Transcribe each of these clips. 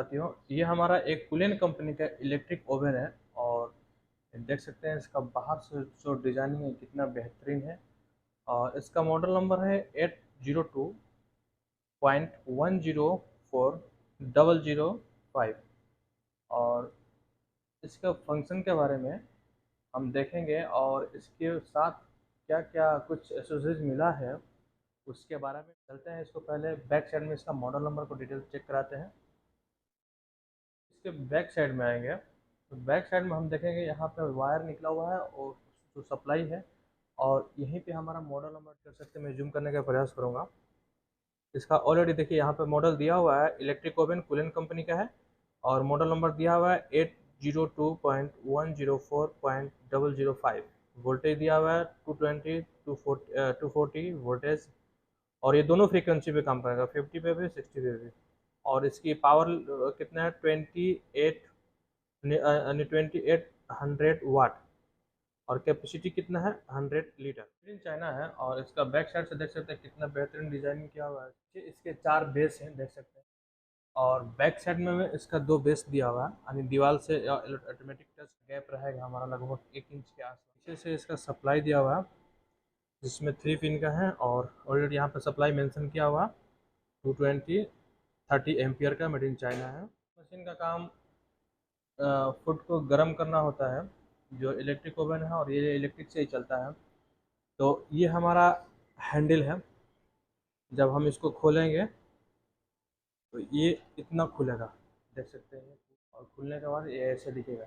साथियों, ये हमारा एक कुलेन कंपनी का इलेक्ट्रिक ओवन है और देख सकते हैं इसका बाहर से जो डिजाइनिंग है कितना बेहतरीन है। और इसका मॉडल नंबर है 802.104005। और इसका फंक्शन के बारे में हम देखेंगे और इसके साथ क्या क्या कुछ एसेसरीज मिला है उसके बारे में चलते हैं। इसको पहले बैक साइड में इसका मॉडल नंबर को डिटेल चेक कराते हैं। इसके बैक साइड में आएंगे तो बैक साइड में हम देखेंगे यहाँ पे वायर निकला हुआ है और जो सप्लाई है, और यहीं पे हमारा मॉडल नंबर कर सकते हैं। मैं जूम करने का प्रयास करूँगा। इसका ऑलरेडी देखिए यहाँ पे मॉडल दिया हुआ है, इलेक्ट्रिक ओवन कुलेन कंपनी का है और मॉडल नंबर दिया हुआ है 802.104.005। वोल्टेज दिया हुआ है 220 240 वोल्टेज, और ये दोनों फ्रीक्वेंसी पे काम करेगा, 50 पे भी 60 पे भी। और इसकी पावर कितना है 2800 वाट, और कैपेसिटी कितना है 100 लीटर। इन चाइना है और इसका बैक साइड से देख सकते हैं कितना बेहतरीन डिजाइनिंग किया हुआ है। इसके 4 बेस हैं देख सकते हैं, और बैक साइड में इसका 2 बेस दिया हुआ है, यानी दीवार से ऑटोमेटिक टच गैप रहेगा हमारा लगभग 1 इंच के आसपास। पीछे से इसका सप्लाई दिया हुआ है जिसमें 3 पिन का है, और ऑलरेडी यहाँ पर सप्लाई मेंशन किया हुआ 220-30 एम्पियर का मेड इन चाइना है। मशीन का काम फूड को गर्म करना होता है। जो इलेक्ट्रिक ओवन है और ये इलेक्ट्रिक से ही चलता है। तो ये हमारा हैंडल है, जब हम इसको खोलेंगे तो ये इतना खुलेगा, देख सकते हैं। और खुलने के बाद ये ऐसे दिखेगा।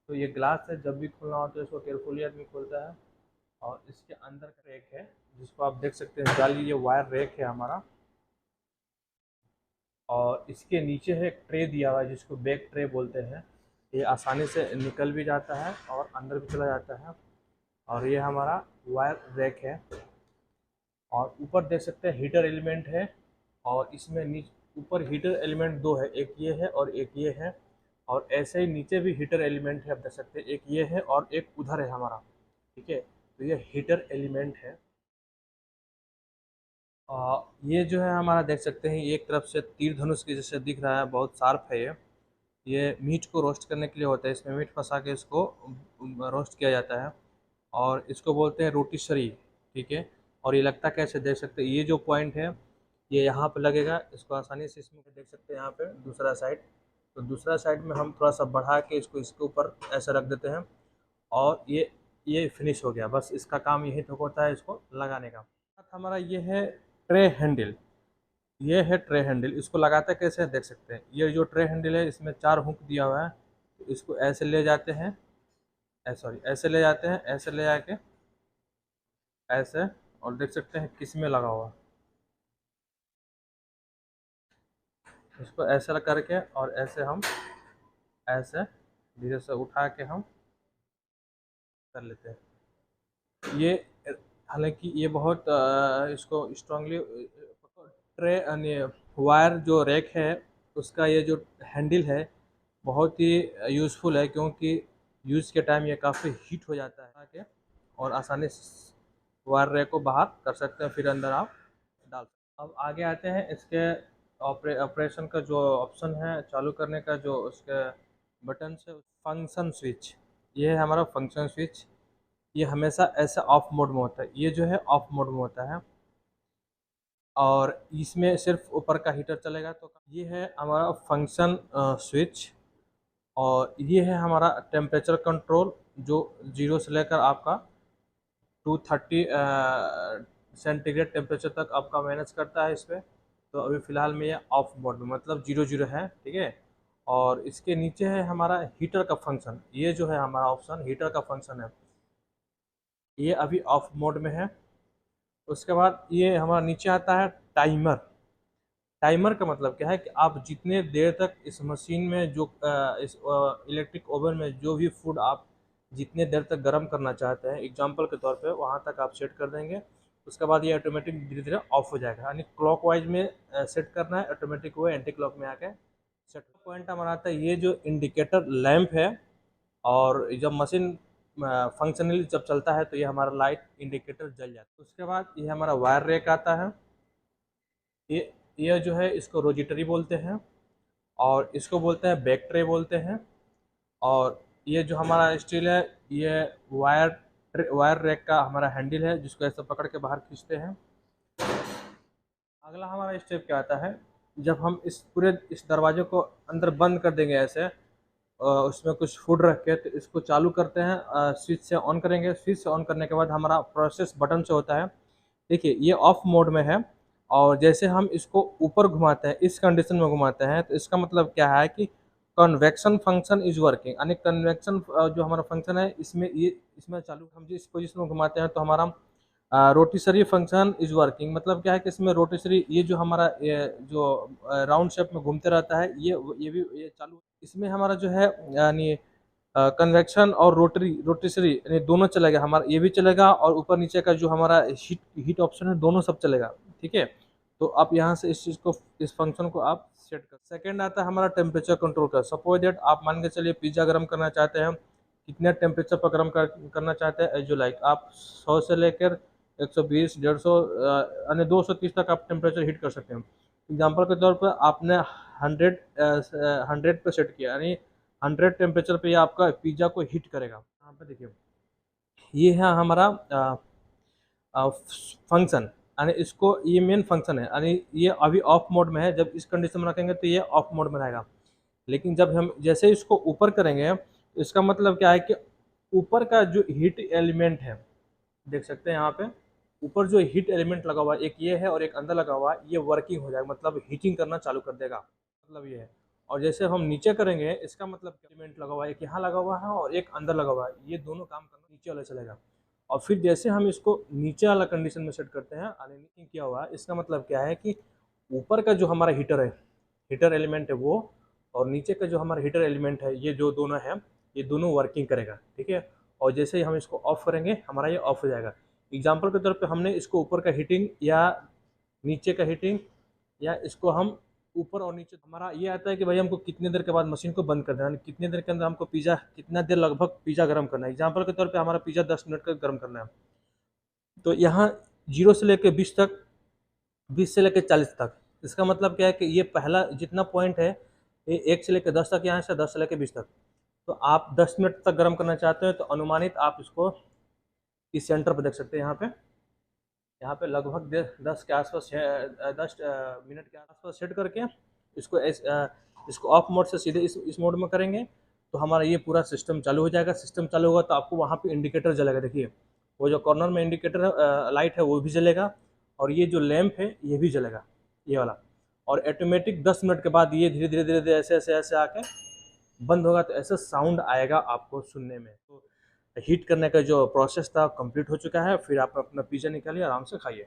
तो ये ग्लास है, जब भी खोलना होता है इसको केयरफुली आदमी खोलता है। और इसके अंदर का रैक है जिसको आप देख सकते हैं जाली, ये वायर रैक है हमारा। और इसके नीचे है एक ट्रे दिया हुआ है जिसको बैक ट्रे बोलते हैं। ये आसानी से निकल भी जाता है और अंदर भी चला जाता है। और ये हमारा वायर रैक है। और ऊपर देख सकते हैं हीटर एलिमेंट है, और इसमें नीचे ऊपर हीटर एलिमेंट 2 है, एक ये है और एक ये है। और ऐसे ही नीचे भी हीटर एलिमेंट है, आप देख सकते हैं एक ये है और एक उधर है हमारा। ठीक है, तो ये हीटर एलिमेंट है। ये जो है हमारा देख सकते हैं एक तरफ से तीर धनुष के जैसे दिख रहा है, बहुत शार्प है ये मीट को रोस्ट करने के लिए होता है। इसमें मीट फंसा के इसको रोस्ट किया जाता है, और इसको बोलते हैं रोटिसरी। ठीक है, और ये लगता कैसे देख सकते हैं, ये जो पॉइंट है ये यहाँ पे लगेगा। इसको आसानी से इसमें देख सकते हैं यहाँ पे दूसरा साइड। तो दूसरा साइड में हम थोड़ा सा बढ़ा के इसको इसके ऊपर ऐसे रख देते हैं, और ये फिनिश हो गया। बस इसका काम यही तक होता है इसको लगाने का। हमारा ये है ट्रे हैंडल। ये है ट्रे हैंडल, इसको लगाते कैसे देख सकते हैं। ये जो ट्रे हैंडल है इसमें 4 हुक दिया हुआ है। तो इसको ऐसे ले जाते हैं, सॉरी ऐसे ले जाते हैं, ऐसे ले जाके ऐसे, और देख सकते हैं किस में लगा हुआ। इसको ऐसे करके और ऐसे हम ऐसे धीरे से उठा के हम कर लेते हैं। ये हालांकि ये बहुत इसको स्ट्रांगली ट्रे यानी वायर जो रैक है उसका ये जो हैंडल है बहुत ही यूज़फुल है, क्योंकि यूज़ के टाइम ये काफ़ी हीट हो जाता है के, और आसानी से वायर रैक को बाहर कर सकते हैं, फिर अंदर आप डाल सकते हैं। अब आगे आते हैं इसके ऑपरेशन का जो ऑप्शन है, चालू करने का जो उसके बटन से, फंक्शन स्विच। ये है हमारा फंक्शन स्विच। ये हमेशा ऐसे ऑफ मोड में होता है, ये जो है ऑफ मोड में होता है, और इसमें सिर्फ ऊपर का हीटर चलेगा। तो ये है हमारा फंक्शन स्विच। और ये है हमारा टेम्परेचर कंट्रोल, जो 0 से लेकर आपका 230 सेंटीग्रेड टेम्परेचर तक आपका मैनेज करता है इस पर। तो अभी फ़िलहाल में ये ऑफ मोड में, मतलब 0 है। ठीक है, और इसके नीचे है हमारा हीटर का फंक्शन। ये जो है हमारा ऑप्शन हीटर का फंक्शन है, ये अभी ऑफ मोड में है। उसके बाद ये हमारा नीचे आता है टाइमर। टाइमर का मतलब क्या है कि आप जितने देर तक इस मशीन में जो इस इलेक्ट्रिक ओवन में जो भी फूड आप जितने देर तक गर्म करना चाहते हैं, एग्जांपल के तौर पे वहाँ तक आप सेट कर देंगे। उसके बाद ये ऑटोमेटिक धीरे धीरे ऑफ हो जाएगा, यानी क्लॉकवाइज में सेट करना है, ऑटोमेटिक वो एंटी क्लॉक में आके सेट। पॉइंट हमारा आता है ये जो इंडिकेटर लैंप है, और जब मशीन फंक्शनली जब चलता है तो ये हमारा लाइट इंडिकेटर जल जाता है। उसके बाद ये हमारा वायर रैक आता है। ये जो है इसको रोजिटरी बोलते हैं। और इसको बोलते हैं बैक ट्रे बोलते हैं। और ये जो हमारा स्टील है, ये वायर रैक का हमारा हैंडल है, जिसको ऐसे पकड़ के बाहर खींचते हैं। अगला हमारा स्टेप क्या आता है, जब हम इस दरवाजे को अंदर बंद कर देंगे ऐसे, उसमें कुछ फूड रख के, तो इसको चालू करते हैं, स्विच से ऑन करेंगे। स्विच से ऑन करने के बाद हमारा प्रोसेस बटन से होता है। देखिए ये ऑफ मोड में है, और जैसे हम इसको ऊपर घुमाते हैं, इस कंडीशन में घुमाते हैं, तो इसका मतलब क्या है कि कन्वेक्शन फंक्शन इज वर्किंग, यानी कन्वेक्शन जो हमारा फंक्शन है, इसमें चालू, हम जिस पोजीशन में घुमाते हैं तो हमारा रोटिसरी फंक्शन इज वर्किंग। मतलब क्या है कि इसमें रोटिसरी, ये जो हमारा जो राउंड शेप में घूमते रहता है, ये चालू, इसमें हमारा जो है यानी कन्वेक्शन और रोटिसरी यानी दोनों चलेगा, हमारा ये भी चलेगा, और ऊपर नीचे का जो हमारा हीट ऑप्शन है, दोनों सब चलेगा। ठीक है, तो आप यहाँ से इस चीज़ को, इस फंक्शन को आप सेट कर। सेकंड आता है हमारा टेम्परेचर कंट्रोल का। सपोज दैट आप मान के चलिए पिज़्ज़ा गर्म करना चाहते हैं, कितने टेम्परेचर पर करना चाहते हैं, एज यू लाइक। आप 100 से लेकर 120, 150 यानी 230 तक आप टेम्परेचर हीट कर सकते हैं। एग्जाम्पल के तौर पर आपने 100 पे सेट किया, यानी 100 टेम्परेचर पे ये आपका पिज़्ज़ा को हीट करेगा। यहाँ पे देखिए, ये है हमारा फंक्शन, यानी इसको, ये मेन फंक्शन है, यानी ये अभी ऑफ मोड में है। जब इस कंडीशन में रखेंगे तो ये ऑफ मोड में रहेगा। लेकिन जब हम जैसे इसको ऊपर करेंगे, तो इसका मतलब क्या है कि ऊपर का जो हीट एलिमेंट है, देख सकते हैं यहाँ पे ऊपर जो हीट एलिमेंट लगा हुआ है, एक ये है और एक अंदर लगा हुआ है, ये वर्किंग हो जाएगा, मतलब हीटिंग करना चालू कर देगा, मतलब ये है। और जैसे हम नीचे करेंगे, इसका मतलब एलिमेंट लगा हुआ है, एक यहाँ लगा हुआ है और एक अंदर लगा हुआ है, ये दोनों काम करना नीचे वाला चलेगा। और फिर जैसे हम इसको नीचे वाला कंडीशन में सेट करते हैं, अलाइनिंग किया हुआ है, इसका मतलब क्या है कि ऊपर का जो हमारा हीटर है, हीटर एलिमेंट है वो, और नीचे का जो हमारा हीटर एलिमेंट है, ये जो दोनों है, ये दोनों वर्किंग करेगा। ठीक है, और जैसे ही हम इसको ऑफ करेंगे, हमारा ये ऑफ हो जाएगा। एग्जाम्पल के तौर पे हमने इसको ऊपर का हीटिंग या नीचे का हीटिंग, या इसको हम ऊपर और नीचे, हमारा ये आता है कि भाई हमको कितने देर के बाद मशीन को बंद कर देना है, कितने देर के अंदर हमको पिज़्ज़ा, कितना देर लगभग पिज़्ज़ा गर्म करना है। एग्जाम्पल के तौर पे हमारा पिज़्ज़ा 10 मिनट का गर्म करना है, तो यहाँ 0 से लेकर 20 तक, 20 से लेकर 40 तक। इसका मतलब क्या है कि ये पहला जितना पॉइंट है, ये 1 से लेकर 10 तक, यहाँ से 10 से लेकर 20 तक। तो आप 10 मिनट तक गर्म करना चाहते हैं, तो अनुमानित आप इसको इस सेंटर पर देख सकते हैं। यहाँ पे लगभग 10 के आसपास, 10 मिनट के आसपास सेट करके इसको इसको ऑफ मोड से सीधे इस मोड में करेंगे, तो हमारा ये पूरा सिस्टम चालू हो जाएगा। सिस्टम चालू होगा तो आपको वहाँ पे इंडिकेटर जलेगा। देखिए वो जो कॉर्नर में इंडिकेटर लाइट है वो भी जलेगा, और ये जो लैंप है ये भी जलेगा, ये वाला। और ऑटोमेटिक 10 मिनट के बाद ये धीरे धीरे धीरे धीरे ऐसे ऐसे ऐसे आके बंद होगा, तो ऐसा साउंड आएगा आपको सुनने में। तो हीट करने का जो प्रोसेस था कंप्लीट हो चुका है। फिर आप अपना पिज़्ज़ा निकालिए, आराम से खाइए।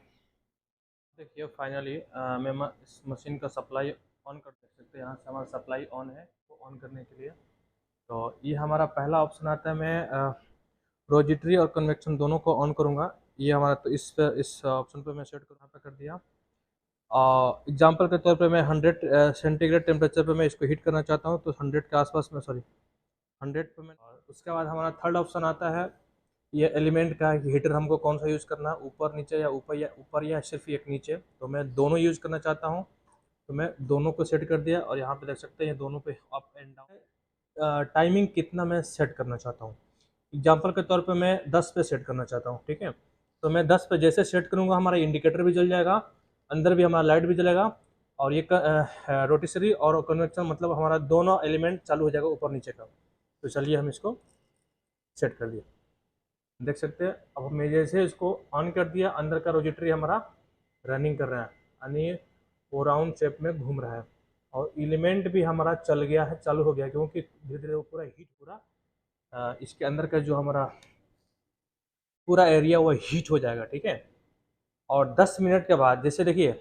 देखिए फाइनली मैं इस मशीन का सप्लाई ऑन कर सकते हैं। यहाँ से हमारा सप्लाई ऑन है, तो ऑन करने के लिए तो ये हमारा पहला ऑप्शन आता है। मैं रोजिट्री और कन्वेक्शन दोनों को ऑन करूँगा। ये हमारा, तो इस ऑप्शन पे मैं सेट कर दिया। एग्जांपल के तौर पे मैं 100 सेंटीग्रेड टेम्परेचर पे मैं इसको हीट करना चाहता हूँ, तो 100 के आसपास में, सॉरी 100 पे मैं। और उसके बाद हमारा थर्ड ऑप्शन आता है, ये एलिमेंट का है कि हीटर हमको कौन सा यूज़ करना है, ऊपर नीचे, या ऊपर या सिर्फ एक नीचे। तो मैं दोनों यूज़ करना चाहता हूँ, तो मैं दोनों को सेट कर दिया। और यहाँ पे देख सकते हैं ये दोनों पे अप एंड डाउन। टाइमिंग कितना मैं सेट करना चाहता हूँ, एग्जाम्पल के तौर पे मैं 10 पे सेट करना चाहता हूँ। ठीक है, तो मैं 10 पे जैसे सेट करूँगा, हमारा इंडिकेटर भी जल जाएगा, अंदर भी हमारा लाइट भी जलेगा, और ये रोटिसरी और कन्वेक्शन, मतलब हमारा दोनों एलिमेंट चालू हो जाएगा ऊपर नीचे का। तो चलिए हम इसको सेट कर दिए, देख सकते हैं। अब मैं जैसे इसको ऑन कर दिया, अंदर का रोजिट्री हमारा रनिंग कर रहा है, यानी वो राउंड शेप में घूम रहा है, और एलिमेंट भी हमारा चल गया है, चालू हो गया, क्योंकि धीरे धीरे वो पूरा हीट, पूरा इसके अंदर का जो हमारा पूरा एरिया वो हीट हो जाएगा। ठीक है, और 10 मिनट के बाद, जैसे देखिए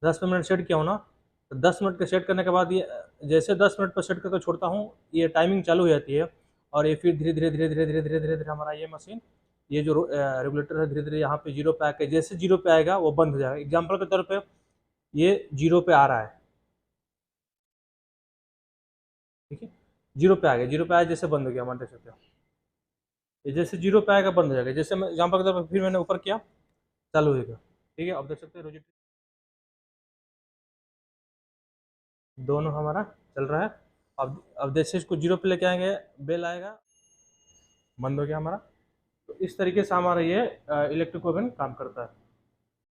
10 मिनट सेट किया हो ना, तो 10 मिनट के सेट करने के बाद ये, जैसे 10 मिनट पर सेट करके छोड़ता हूँ, ये टाइमिंग चालू हो जाती है। और ये फिर धीरे धीरे धीरे धीरे धीरे धीरे धीरे धीरे हमारा ये मशीन, ये जो रेगुलेटर है, धीरे धीरे यहाँ पे 0 पे आके, जैसे 0 पे आएगा वो बंद हो जाएगा। एग्जाम्पल के तौर पे ये 0 पे आ रहा है, ठीक है, 0 पे आ गया, 0 पे आया, जैसे बंद हो गया, मान देख सकते हो। ये जैसे 0 पे आएगा बंद हो जाएगा, जैसे मैं एग्जाम्पल के तौर पर फिर मैंने ऊपर किया, चालू हो गया। ठीक है, अब देख सकते हैं रोजी। दोनों हमारा चल रहा है। अब जैसे इसको 0 पे लेके आएंगे, बेल आएगा, बंद हो गया हमारा। तो इस तरीके से हमारा ये इलेक्ट्रिक ओवन काम करता है।